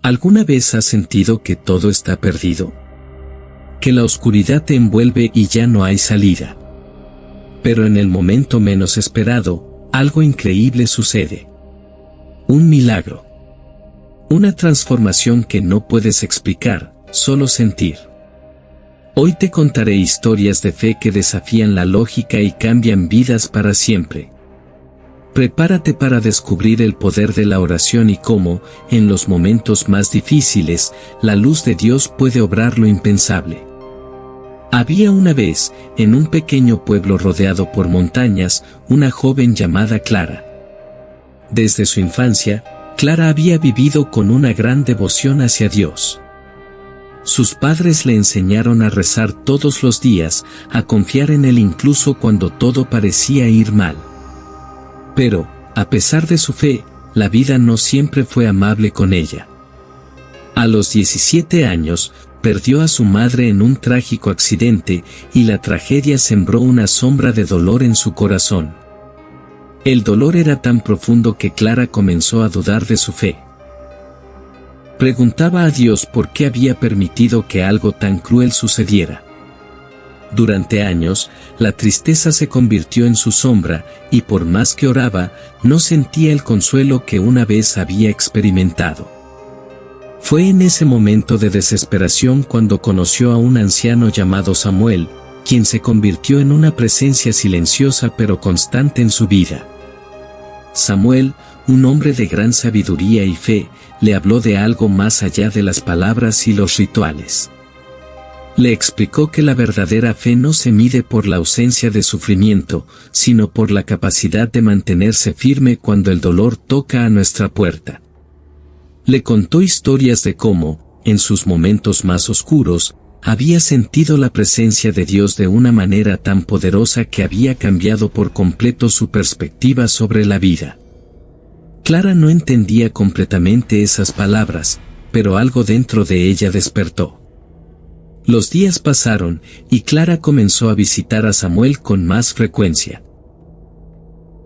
¿Alguna vez has sentido que todo está perdido? Que la oscuridad te envuelve y ya no hay salida. Pero en el momento menos esperado, algo increíble sucede. Un milagro. Una transformación que no puedes explicar, solo sentir. Hoy te contaré historias de fe que desafían la lógica y cambian vidas para siempre. Prepárate para descubrir el poder de la oración y cómo, en los momentos más difíciles, la luz de Dios puede obrar lo impensable. Había una vez, en un pequeño pueblo rodeado por montañas, una joven llamada Clara. Desde su infancia, Clara había vivido con una gran devoción hacia Dios. Sus padres le enseñaron a rezar todos los días, a confiar en Él incluso cuando todo parecía ir mal. Pero, a pesar de su fe, la vida no siempre fue amable con ella. A los 17 años, perdió a su madre en un trágico accidente, y la tragedia sembró una sombra de dolor en su corazón. El dolor era tan profundo que Clara comenzó a dudar de su fe. Preguntaba a Dios por qué había permitido que algo tan cruel sucediera. Durante años, la tristeza se convirtió en su sombra, y por más que oraba, no sentía el consuelo que una vez había experimentado. Fue en ese momento de desesperación cuando conoció a un anciano llamado Samuel, quien se convirtió en una presencia silenciosa pero constante en su vida. Samuel, un hombre de gran sabiduría y fe, le habló de algo más allá de las palabras y los rituales. Le explicó que la verdadera fe no se mide por la ausencia de sufrimiento, sino por la capacidad de mantenerse firme cuando el dolor toca a nuestra puerta. Le contó historias de cómo, en sus momentos más oscuros, había sentido la presencia de Dios de una manera tan poderosa que había cambiado por completo su perspectiva sobre la vida. Clara no entendía completamente esas palabras, pero algo dentro de ella despertó. Los días pasaron, y Clara comenzó a visitar a Samuel con más frecuencia.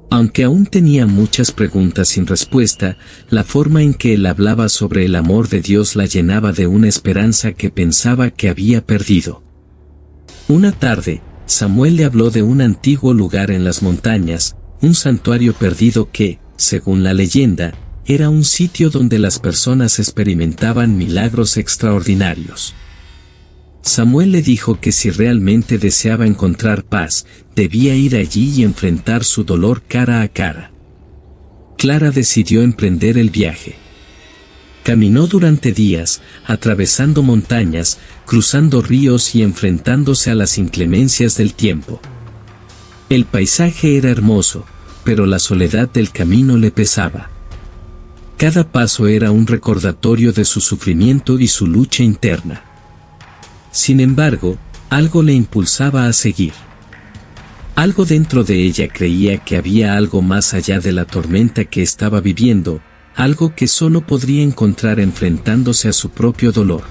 Aunque aún tenía muchas preguntas sin respuesta, la forma en que él hablaba sobre el amor de Dios la llenaba de una esperanza que pensaba que había perdido. Una tarde, Samuel le habló de un antiguo lugar en las montañas, un santuario perdido que, según la leyenda, era un sitio donde las personas experimentaban milagros extraordinarios. Samuel le dijo que si realmente deseaba encontrar paz, debía ir allí y enfrentar su dolor cara a cara. Clara decidió emprender el viaje. Caminó durante días, atravesando montañas, cruzando ríos y enfrentándose a las inclemencias del tiempo. El paisaje era hermoso, pero la soledad del camino le pesaba. Cada paso era un recordatorio de su sufrimiento y su lucha interna. Sin embargo, algo le impulsaba a seguir. Algo dentro de ella creía que había algo más allá de la tormenta que estaba viviendo, algo que solo podría encontrar enfrentándose a su propio dolor.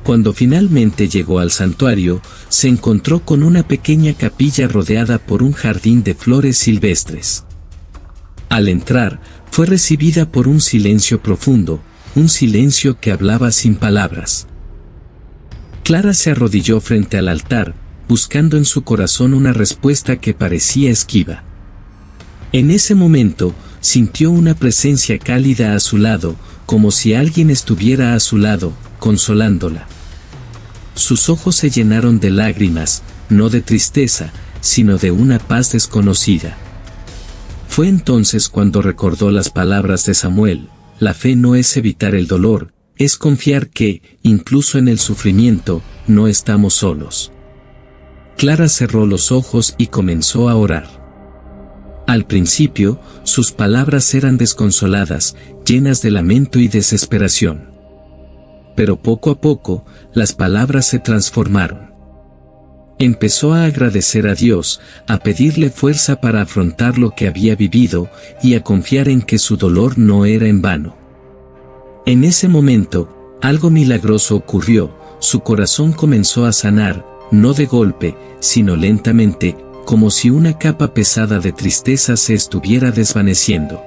Cuando finalmente llegó al santuario, se encontró con una pequeña capilla rodeada por un jardín de flores silvestres. Al entrar, fue recibida por un silencio profundo, un silencio que hablaba sin palabras. Clara se arrodilló frente al altar, buscando en su corazón una respuesta que parecía esquiva. En ese momento, sintió una presencia cálida a su lado, como si alguien estuviera a su lado, consolándola. Sus ojos se llenaron de lágrimas, no de tristeza, sino de una paz desconocida. Fue entonces cuando recordó las palabras de Samuel: la fe no es evitar el dolor, es confiar que, incluso en el sufrimiento, no estamos solos. Clara cerró los ojos y comenzó a orar. Al principio, sus palabras eran desconsoladas, llenas de lamento y desesperación. Pero poco a poco, las palabras se transformaron. Empezó a agradecer a Dios, a pedirle fuerza para afrontar lo que había vivido, y a confiar en que su dolor no era en vano. En ese momento, algo milagroso ocurrió, su corazón comenzó a sanar, no de golpe, sino lentamente, como si una capa pesada de tristeza se estuviera desvaneciendo.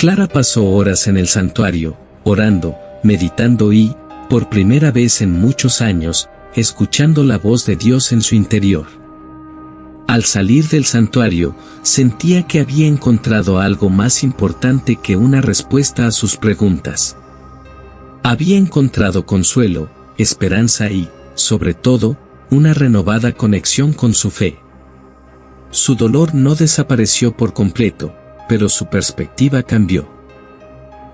Clara pasó horas en el santuario, orando, meditando y, por primera vez en muchos años, escuchando la voz de Dios en su interior. Al salir del santuario, sentía que había encontrado algo más importante que una respuesta a sus preguntas. Había encontrado consuelo, esperanza y, sobre todo, una renovada conexión con su fe. Su dolor no desapareció por completo, pero su perspectiva cambió.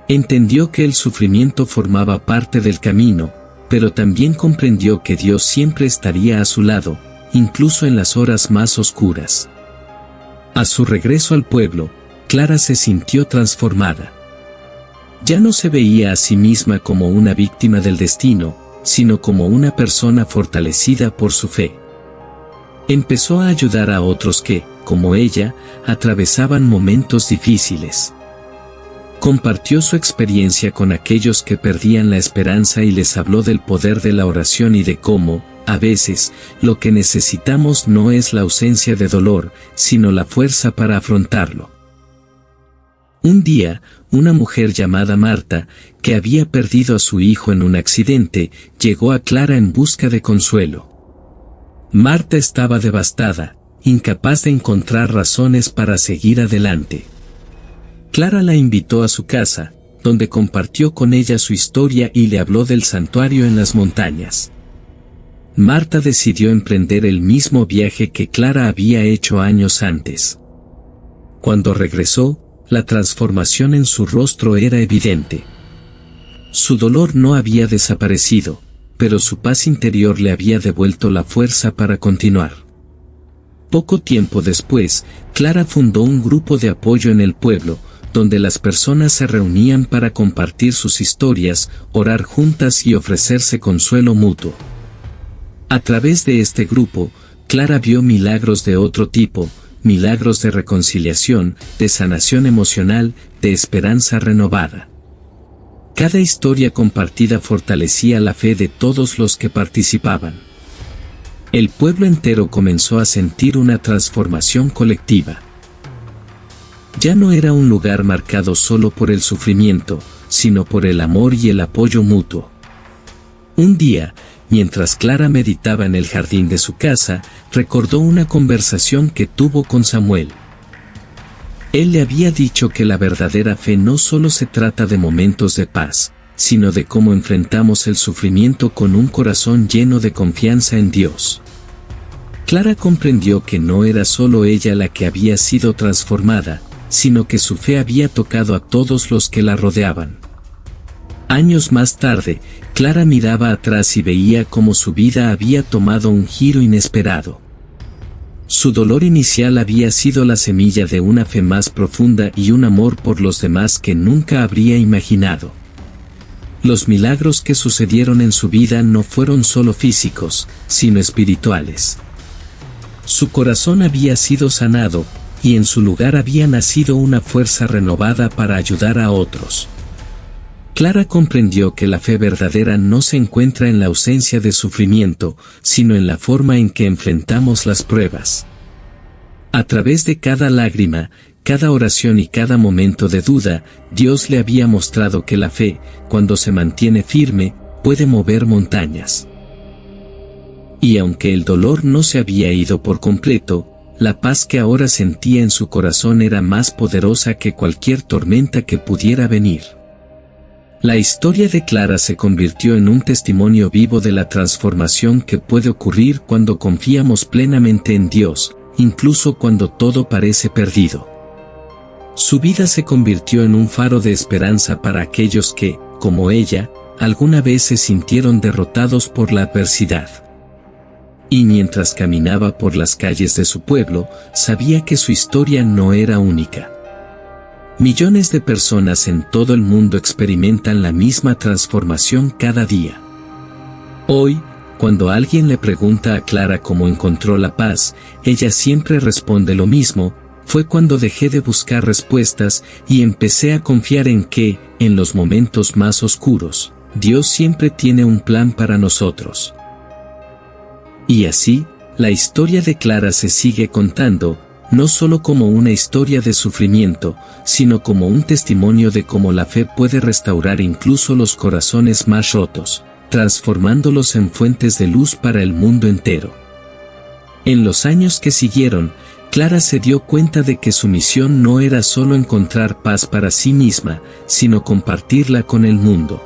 Entendió que el sufrimiento formaba parte del camino, pero también comprendió que Dios siempre estaría a su lado, incluso en las horas más oscuras. A su regreso al pueblo, Clara se sintió transformada. Ya no se veía a sí misma como una víctima del destino, sino como una persona fortalecida por su fe. Empezó a ayudar a otros que, como ella, atravesaban momentos difíciles. Compartió su experiencia con aquellos que perdían la esperanza y les habló del poder de la oración y de cómo, a veces, lo que necesitamos no es la ausencia de dolor, sino la fuerza para afrontarlo. Un día, una mujer llamada Marta, que había perdido a su hijo en un accidente, llegó a Clara en busca de consuelo. Marta estaba devastada, incapaz de encontrar razones para seguir adelante. Clara la invitó a su casa, donde compartió con ella su historia y le habló del santuario en las montañas. Marta decidió emprender el mismo viaje que Clara había hecho años antes. Cuando regresó, la transformación en su rostro era evidente. Su dolor no había desaparecido, pero su paz interior le había devuelto la fuerza para continuar. Poco tiempo después, Clara fundó un grupo de apoyo en el pueblo, donde las personas se reunían para compartir sus historias, orar juntas y ofrecerse consuelo mutuo. A través de este grupo, Clara vio milagros de otro tipo, milagros de reconciliación, de sanación emocional, de esperanza renovada. Cada historia compartida fortalecía la fe de todos los que participaban. El pueblo entero comenzó a sentir una transformación colectiva. Ya no era un lugar marcado solo por el sufrimiento, sino por el amor y el apoyo mutuo. Un día, mientras Clara meditaba en el jardín de su casa, recordó una conversación que tuvo con Samuel. Él le había dicho que la verdadera fe no solo se trata de momentos de paz, sino de cómo enfrentamos el sufrimiento con un corazón lleno de confianza en Dios. Clara comprendió que no era solo ella la que había sido transformada, sino que su fe había tocado a todos los que la rodeaban. Años más tarde, Clara miraba atrás y veía cómo su vida había tomado un giro inesperado. Su dolor inicial había sido la semilla de una fe más profunda y un amor por los demás que nunca habría imaginado. Los milagros que sucedieron en su vida no fueron solo físicos, sino espirituales. Su corazón había sido sanado, y en su lugar había nacido una fuerza renovada para ayudar a otros. Clara comprendió que la fe verdadera no se encuentra en la ausencia de sufrimiento, sino en la forma en que enfrentamos las pruebas. A través de cada lágrima, cada oración y cada momento de duda, Dios le había mostrado que la fe, cuando se mantiene firme, puede mover montañas. Y aunque el dolor no se había ido por completo, la paz que ahora sentía en su corazón era más poderosa que cualquier tormenta que pudiera venir. La historia de Clara se convirtió en un testimonio vivo de la transformación que puede ocurrir cuando confiamos plenamente en Dios, incluso cuando todo parece perdido. Su vida se convirtió en un faro de esperanza para aquellos que, como ella, alguna vez se sintieron derrotados por la adversidad. Y mientras caminaba por las calles de su pueblo, sabía que su historia no era única. Millones de personas en todo el mundo experimentan la misma transformación cada día. Hoy, cuando alguien le pregunta a Clara cómo encontró la paz, ella siempre responde lo mismo: fue cuando dejé de buscar respuestas y empecé a confiar en que, en los momentos más oscuros, Dios siempre tiene un plan para nosotros. Y así, la historia de Clara se sigue contando, no solo como una historia de sufrimiento, sino como un testimonio de cómo la fe puede restaurar incluso los corazones más rotos, transformándolos en fuentes de luz para el mundo entero. En los años que siguieron, Clara se dio cuenta de que su misión no era solo encontrar paz para sí misma, sino compartirla con el mundo.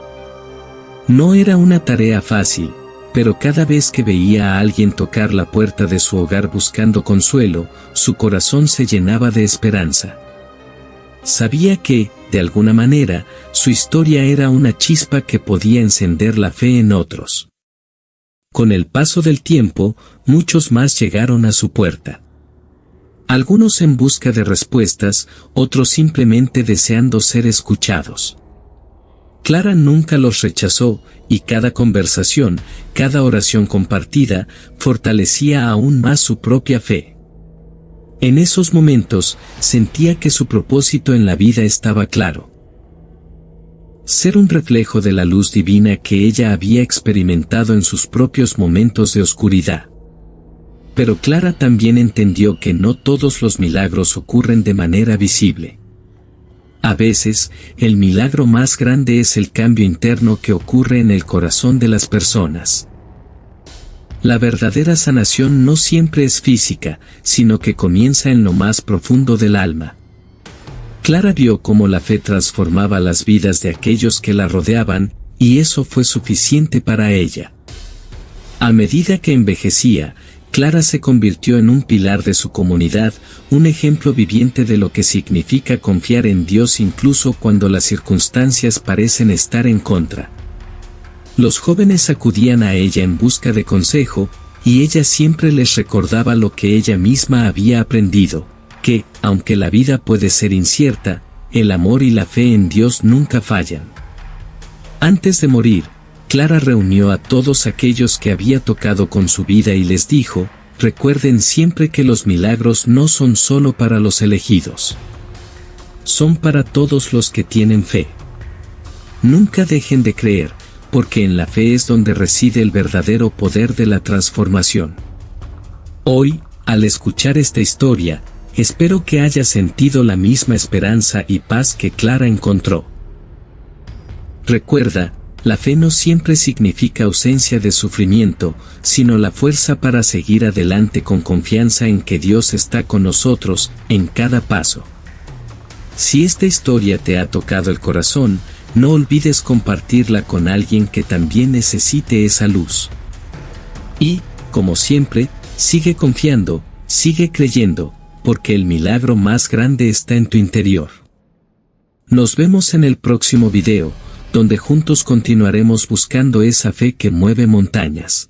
No era una tarea fácil, pero cada vez que veía a alguien tocar la puerta de su hogar buscando consuelo, su corazón se llenaba de esperanza. Sabía que, de alguna manera, su historia era una chispa que podía encender la fe en otros. Con el paso del tiempo, muchos más llegaron a su puerta. Algunos en busca de respuestas, otros simplemente deseando ser escuchados. Clara nunca los rechazó, y cada conversación, cada oración compartida, fortalecía aún más su propia fe. En esos momentos, sentía que su propósito en la vida estaba claro. Ser un reflejo de la luz divina que ella había experimentado en sus propios momentos de oscuridad. Pero Clara también entendió que no todos los milagros ocurren de manera visible. A veces, el milagro más grande es el cambio interno que ocurre en el corazón de las personas. La verdadera sanación no siempre es física, sino que comienza en lo más profundo del alma. Clara vio cómo la fe transformaba las vidas de aquellos que la rodeaban, y eso fue suficiente para ella. A medida que envejecía, Clara se convirtió en un pilar de su comunidad, un ejemplo viviente de lo que significa confiar en Dios incluso cuando las circunstancias parecen estar en contra. Los jóvenes acudían a ella en busca de consejo, y ella siempre les recordaba lo que ella misma había aprendido, que, aunque la vida puede ser incierta, el amor y la fe en Dios nunca fallan. Antes de morir, Clara reunió a todos aquellos que había tocado con su vida y les dijo: recuerden siempre que los milagros no son solo para los elegidos. Son para todos los que tienen fe. Nunca dejen de creer, porque en la fe es donde reside el verdadero poder de la transformación. Hoy, al escuchar esta historia, espero que hayas sentido la misma esperanza y paz que Clara encontró. Recuerda, la fe no siempre significa ausencia de sufrimiento, sino la fuerza para seguir adelante con confianza en que Dios está con nosotros, en cada paso. Si esta historia te ha tocado el corazón, no olvides compartirla con alguien que también necesite esa luz. Y, como siempre, sigue confiando, sigue creyendo, porque el milagro más grande está en tu interior. Nos vemos en el próximo video, donde juntos continuaremos buscando esa fe que mueve montañas.